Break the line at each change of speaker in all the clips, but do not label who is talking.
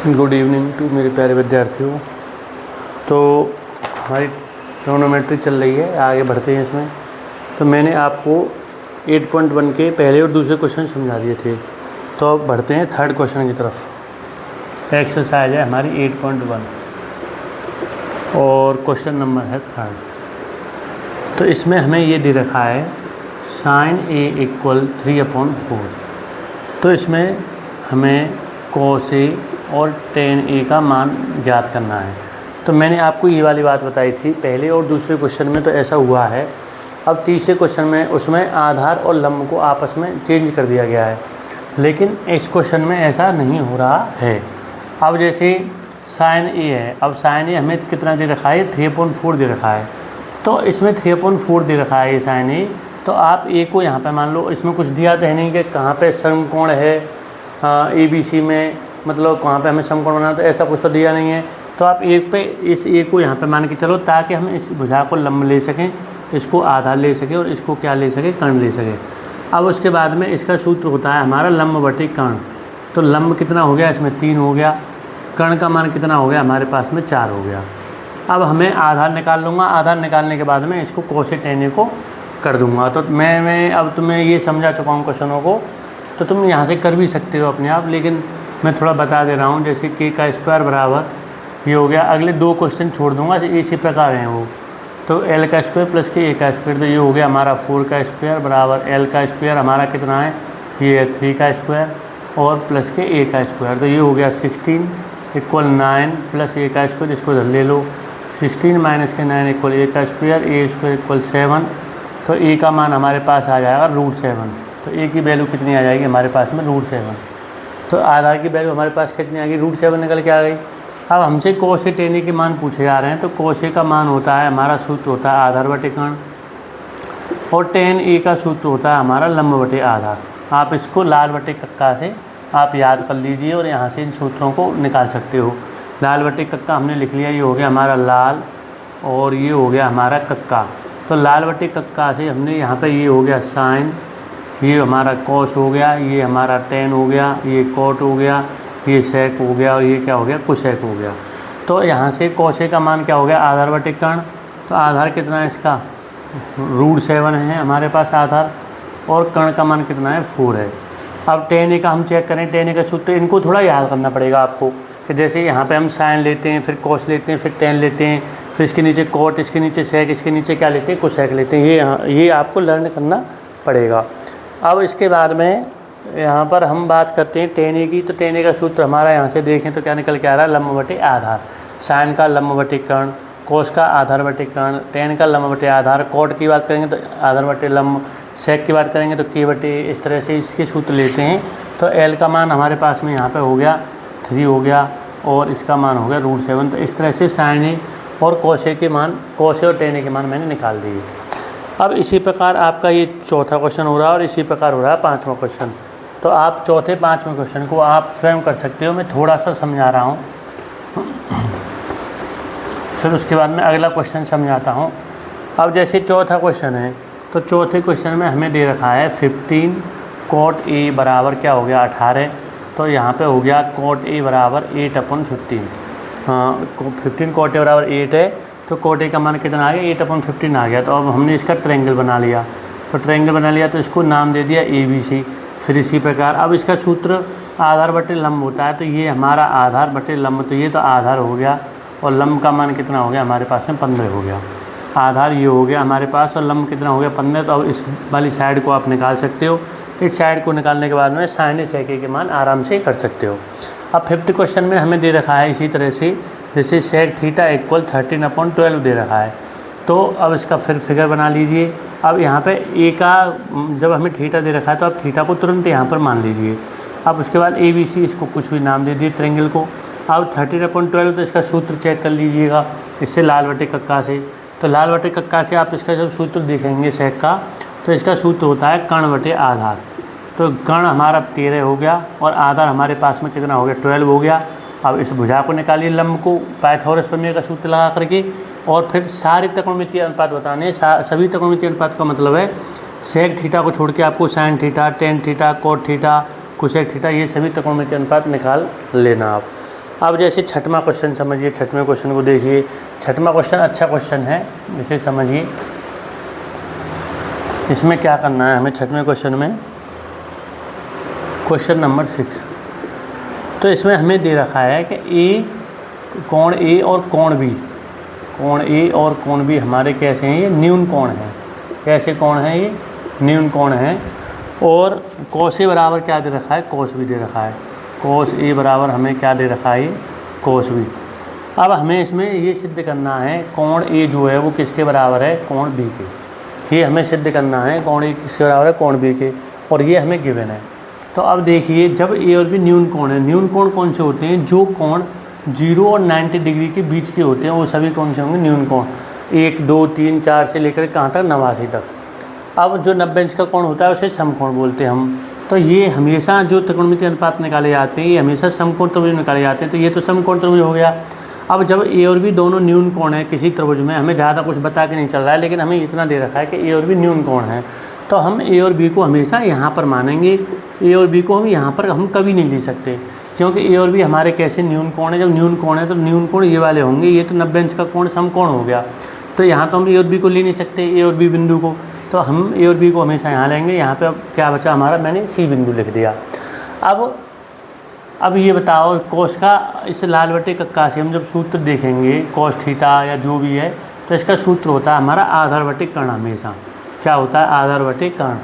Good evening to मेरे प्यारे विद्यार्थियों। तो हमारी ट्रिग्नोमेट्री चल रही है, आगे बढ़ते हैं इसमें। तो मैंने आपको 8.1 के पहले और दूसरे क्वेश्चन समझा दिए थे। तो अब बढ़ते हैं थर्ड क्वेश्चन की तरफ। एक्सरसाइज है हमारी 8.1 और क्वेश्चन नंबर है थर्ड। तो इसमें हमें ये दे रखा है sin a = 3/4। तो इसमें हमें cos a और tan a का मान ज्ञात करना है। तो मैंने आपको ये वाली बात बताई थी पहले और दूसरे क्वेश्चन में, तो ऐसा हुआ है। अब तीसरे क्वेश्चन में उसमें आधार और लंब को आपस में चेंज कर दिया गया है, लेकिन इस क्वेश्चन में ऐसा नहीं हो रहा है। अब जैसे sin a है, अब sin a हमें कितना दे रखा है, 3/4 दे रखा है। तो इसमें 3/4 दे रखा है ये sin a। तो आप a को यहाँ पे मान लो, इसमें कुछ दिया तो है नहीं कि कहाँ पे समकोण है ABC में, मतलब कहाँ पे हमें समकोण बनाना, तो ऐसा कुछ तो दिया नहीं है। तो आप एक पे इस a को यहाँ पे मान के चलो, ताकि हम इस भुजा को लंब ले सकें, इसको आधार ले सकें और इसको क्या ले सकें, कर्ण ले सकें। अब उसके बाद में इसका सूत्र होता है हमारा लंब बटे कर्ण। तो लंब कितना हो गया, इसमें 3 हो गया, कर्ण का मान कितना हो गया हमारे पास में 4 हो गया। अब हमें आधार निकाल लूँगा, आधार निकालने के बाद में इसको cos a tan a को कर दूँगा। तो मैं अब तुम्हें ये समझा चुका हूँ क्वेश्चनों को, तो तुम यहाँ से कर भी सकते हो अपने आप, लेकिन मैं थोड़ा बता दे रहा हूँ। जैसे k² बराबर ये हो गया, अगले 2 क्वेश्चन छोड़ दूँगा, इसी प्रकार हैं वो। तो l² प्लस के a², तो ये हो गया हमारा 4² बराबर l² हमारा कितना है, ये है 3² और प्लस के a²। तो ये हो गया 16 = 9 प्लस a², इसको इधर ले लो। 16 - के 9 = a², a² = 7। तो a का मान हमारे पास आ जाएगा √7। तो a की वैल्यू कितनी आ जाएगी हमारे पास में, √7। तो आधार की वैल्यू हमारे पास कितनी आ गई, √7 निकल के आ गई। अब हमसे cos a tan a के मान पूछे जा रहे हैं। तो cos a का मान होता है, हमारा सूत्र होता है आधार बटे कर्ण, और tan a का सूत्र होता है हमारा लंब बटे आधार। आप इसको लाल बटे कक्का से आप याद कर लीजिए और यहाँ से इन सूत्रों को निकाल सकते हो। लाल बटे कक्का हमने लिख लिया, ये हो गया हमारा लाल और ये हो गया हमारा कक्का। तो लाल बटे कक्का से हमने यहाँ पे ये हो गया साइन, ये हमारा cos हो गया, ये हमारा tan हो गया, ये cot हो गया, ये sec हो गया और ये क्या हो गया, cosec हो गया। तो यहाँ से cos a का मान क्या हो गया, आधार बटे कर्ण। तो आधार कितना है इसका, √7 है हमारे पास आधार, और कर्ण का मान कितना है, 4 है। अब tan a का हम चेक करें, tan a का सूत्र इनको थोड़ा याद करना पड़ेगा आपको, कि जैसे यहाँ पे हम साइन लेते हैं, फिर cos लेते हैं, फिर tan लेते हैं, फिर इसके नीचे cot, इसके नीचे sec, इसके नीचे क्या लेते हैं, cosec लेते हैं। ये आपको लर्न करना पड़ेगा। अब इसके बाद में यहाँ पर हम बात करते हैं tan a की। तो tan a का सूत्र हमारा यहाँ से देखें तो क्या निकल के आ रहा है, लंब बटे आधार। साइन का लंब बटे कर्ण, cos का आधार बटे कर्ण, tan का लंब बटे आधार, cot की बात करेंगे तो आधार बटे लंब, sec की बात करेंगे तो k बटे, इस तरह से इसके सूत्र लेते हैं। तो l का मान हमारे पास में यहाँ पे हो गया 3 हो गया, और इसका मान हो गया √7। तो इस तरह से sin a और cos a के मान, cos a और tan a के मान मैंने निकाल दिए। अब इसी प्रकार आपका ये चौथा क्वेश्चन हो रहा है और इसी प्रकार हो रहा है 5वां क्वेश्चन। तो आप चौथे 5वें क्वेश्चन को आप स्वयं कर सकते हो, मैं थोड़ा सा समझा रहा हूँ, फिर उसके बाद में अगला क्वेश्चन समझाता हूँ। अब जैसे चौथा क्वेश्चन है, तो चौथे क्वेश्चन में हमें दे रखा है 15 cot a बराबर क्या हो गया, 18। तो यहाँ पे हो गया cot a बराबर 8/15। हाँ, 15 cot a बराबर 8 है, तो cot a का मान कितना आ गया, 8/15 आ गया। तो अब हमने इसका ट्रायंगल बना लिया। तो ट्रायंगल बना लिया तो इसको नाम दे दिया ABC। फिर इसी प्रकार अब इसका सूत्र आधार बटे लंब होता है। तो ये हमारा आधार बटे लंब, तो ये तो आधार हो गया और लंब का मान कितना हो गया हमारे पास में, 15 हो गया। आधार ये हो गया हमारे पास और लंब कितना हो गया, 15। तो अब इस वाली साइड को आप निकाल सकते हो। इस साइड को निकालने के बाद में sin a sec a के मान आराम से कर सकते हो। अब 5th क्वेश्चन में हमें दे रखा है इसी तरह से, जैसे sec θ = 13/12 दे रखा है। तो अब इसका फिर फिगर बना लीजिए। अब यहाँ पे a का जब हमें थीटा दे रखा है, तो आप थीटा को तुरंत यहाँ पर मान लीजिए। अब उसके बाद ABC, इसको कुछ भी नाम दे दिए ट्रायंगल को। अब 13/12, तो इसका सूत्र चेक कर लीजिएगा इससे लाल बटे कक्का से। तो लाल बटे कक्का से आप इसका जब सूत्र देखेंगे sec का, तो इसका सूत्र होता है कर्ण बटे आधार। तो कर्ण हमारा 13 हो गया और आधार हमारे पास में कितना हो गया, 12 हो गया। अब इस भुजा को निकालिए, लंब को, पाइथागोरस प्रमेय का सूत्र लगा करके, और फिर सारे त्रिकोणमितीय अनुपात बताने। सभी त्रिकोणमितीय अनुपात का मतलब है sec थीटा को छोड़ के आपको sin theta, tan theta, cot theta, cosec theta, ये सभी त्रिकोणमितीय अनुपात निकाल लेना आप। अब जैसे छठवां क्वेश्चन समझिए, छठवें क्वेश्चन को देखिए। छठवां क्वेश्चन अच्छा क्वेश्चन है, इसे समझिए। इसमें क्या करना है हमें छठवें क्वेश्चन में, क्वेश्चन नंबर 6। तो इसमें हमें दे रखा है कि कोण ए और कोण बी, कोण ए और कोण बी हमारे कैसे हैं, ये न्यून कोण हैं। कैसे कोण हैं ये, न्यून कोण हैं। और कोस ए बराबर क्या दे रखा है, कोस बी दे रखा है। कोस ए बराबर हमें क्या दे रखा है, कोस बी। अब हमें इसमें ये सिद्ध करना है कोण ए जो है वो किसके बराबर है, कोण बी के। ये हमें सिद्ध करना है कोण ए किसके बराबर है, कोण बी के, और ये हमें गिवन है। तो अब देखिए, जब ए और बी न्यून कोण है, न्यून कोण कौन से होते हैं, जो कोण 0 और 90 डिग्री के बीच के होते हैं, वो सभी कौन से होंगे, न्यून कोण। 1, 2, 3, 4 से लेकर कहाँ तक, 89 तक। अब जो 90 अंश का कोण होता है उसे समकोण बोलते हैं हम। तो ये हमेशा जो त्रिकोणमितीय अनुपात निकाले जाते हैं, ये हमेशा समकोण त्रिभुज निकाले जाते हैं। तो ये तो समकोण त्रिभुज हो गया। अब जब ए और बी दोनों न्यून कोण है किसी त्रिभुज में, हमें ज़्यादा कुछ बता के नहीं चल रहा है, लेकिन हमें इतना दे रखा है कि ए और बी न्यून कोण है, तो हम ए और बी को हमेशा यहाँ पर मानेंगे। ए और बी को हम यहाँ पर हम कभी नहीं ले सकते, क्योंकि ए और बी हमारे कैसे न्यून कोण है। जब न्यून कोण है तो न्यून कोण ये वाले होंगे, ये तो 90 अंश का कोण समकोण हो गया। तो यहाँ तो हम ए और बी को ले नहीं सकते, ए और बी बिंदु को, तो हम ए और बी को हमेशा यहाँ लेंगे। यहाँ पे अब क्या बचा हमारा, मैंने सी बिंदु लिख दिया। अब ये बताओ, कोस का इस लाल बटे कक्का से हम जब सूत्र देखेंगे, कोस थीटा या जो भी है, तो इसका सूत्र होता है हमारा आधार बटे कर्ण। हमेशा क्या होता है, आधार बटे कर्ण।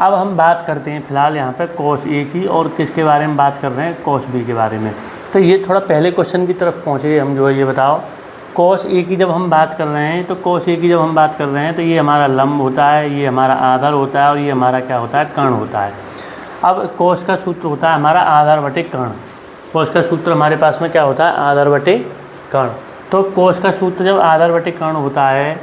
अब हम बात करते हैं फिलहाल यहाँ पे कोस ए की, और किसके बारे में बात कर रहे हैं, कोस बी के बारे में। तो ये थोड़ा पहले क्वेश्चन की तरफ पहुँचे हम, जो है ये बताओ, कोस ए की जब हम बात कर रहे हैं, तो कोस ए की जब हम बात कर रहे हैं तो ये हमारा लंब होता है, ये हमारा आधार होता है, और ये हमारा क्या होता है, कर्ण होता है। अब कोस का सूत्र होता है हमारा आधार बटे कर्ण। कोस का सूत्र हमारे पास में क्या होता है, आधार बटे कर्ण। तो कोस का सूत्र जब आधार बटे कर्ण होता है,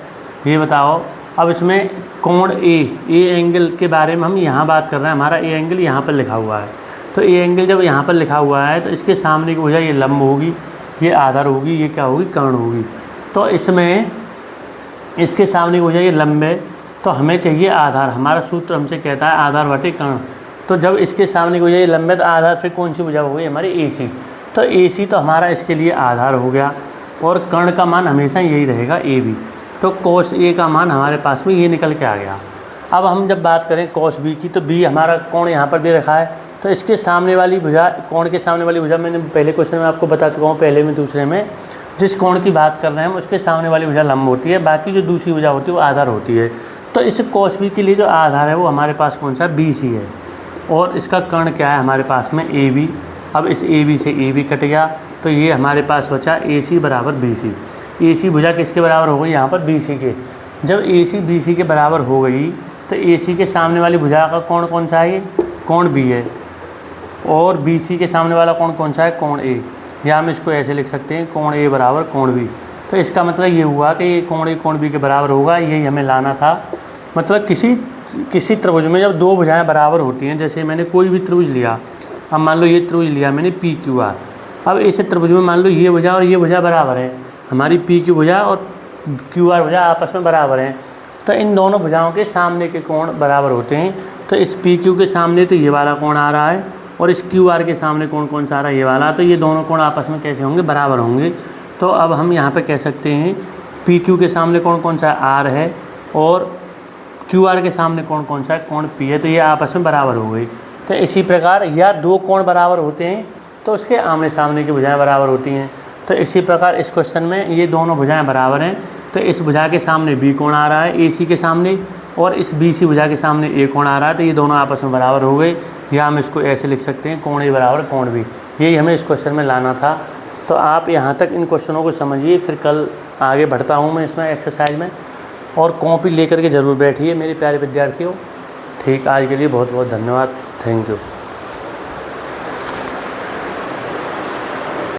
ये बताओ। अब इसमें कोण ए एंगल के बारे में हम यहाँ बात कर रहे हैं, हमारा ए एंगल यहाँ पर लिखा हुआ है। तो ए एंगल जब यहाँ पर लिखा हुआ है, तो इसके सामने की भुजा ये लंब होगी, ये आधार होगी, ये क्या होगी, कर्ण होगी। तो इसमें इसके सामने की भुजा ये लंब है, तो हमें चाहिए आधार। हमारा सूत्र हमसे कहता है आधार बटे कर्ण। तो जब इसके सामने की भुजा ये लंब है, तो आधार फिर कौन सी भुजा हो गई, हमारी ए सी। तो ए सी तो हमारा इसके लिए आधार हो गया, और कर्ण का मान हमेशा यही रहेगा, ए बी। तो कोस ए का मान हमारे पास में ये निकल के आ गया। अब हम जब बात करें कोस बी की, तो बी हमारा कोण यहाँ पर दे रखा है, तो इसके सामने वाली भुजा, कोण के सामने वाली भुजा मैंने पहले क्वेश्चन में आपको बता चुका हूँ, पहले में दूसरे में, जिस कोण की बात कर रहे हैं हम उसके सामने वाली भुजा लंब होती है, बाकी जो दूसरी भुजा होती है वो आधार होती है। तो इस कोस बी के लिए जो आधार है वो हमारे पास कौन सा, बी सी है, और इसका कर्ण क्या है हमारे पास में, ए बी। अब इस ए बी से ए बी कट गया, तो ये हमारे पास बचा ए सी बराबर बी सी। ए सी भुजा किसके बराबर हो गई, यहाँ पर बी सी के। जब ए सी बी सी के बराबर हो गई, तो ए सी के सामने वाली भुजा का कोण कौन सा है, कोण बी है, और बी सी के सामने वाला कोण कौन सा है, कोण ए। या हम इसको ऐसे लिख सकते हैं, कोण ए बराबर कोण बी। तो इसका मतलब ये हुआ कि ये कोण ए कोण बी के बराबर होगा, यही हमें लाना था। मतलब किसी त्रिभुज में जब दो भुजाएं बराबर होती हैं, जैसे मैंने कोई भी त्रिभुज लिया, अब मान लो ये त्रिभुज लिया मैंने पी क्यू आर। अब इस त्रिभुज में मान लो ये भुजा और ये भुजा बराबर है, हमारी पी क्यू भुजा और क्यू आर भुजा आपस में बराबर हैं, तो इन दोनों भुजाओं के सामने के कोण बराबर होते हैं। तो इस पी क्यू के सामने तो ये वाला कोण आ रहा है, और इस क्यू आर के सामने कोण कौन सा आ रहा है, ये वाला। तो ये दोनों कोण आपस में कैसे होंगे, बराबर होंगे। तो अब हम यहाँ पे कह सकते हैं पी क्यू के सामने कोण कौन सा आर है, और क्यू आर के सामने कोण कौन सा है, कोण पी है। तो ये आपस में बराबर हो गई। तो इसी प्रकार या दो कोण बराबर होते हैं तो उसके आमने सामने की भुजाएं बराबर होती हैं। तो इसी प्रकार इस क्वेश्चन में ये दोनों भुजाएं बराबर हैं, तो इस भुजा के सामने बी कोण आ रहा है ए सी के सामने, और इस बी सी भुजा के सामने ए कोण आ रहा है, तो ये दोनों आपस में बराबर हो गए। या हम इसको ऐसे लिख सकते हैं, कोण ए बराबर कोण बी। यही हमें इस क्वेश्चन में लाना था। तो आप यहाँ तक इन क्वेश्चनों को समझिए, फिर कल आगे बढ़ता हूँ मैं इसमें एक्सरसाइज में, और कॉपी लेकर के ज़रूर बैठिए मेरे प्यारे विद्यार्थियों। ठीक, आज के लिए बहुत बहुत धन्यवाद, थैंक यू।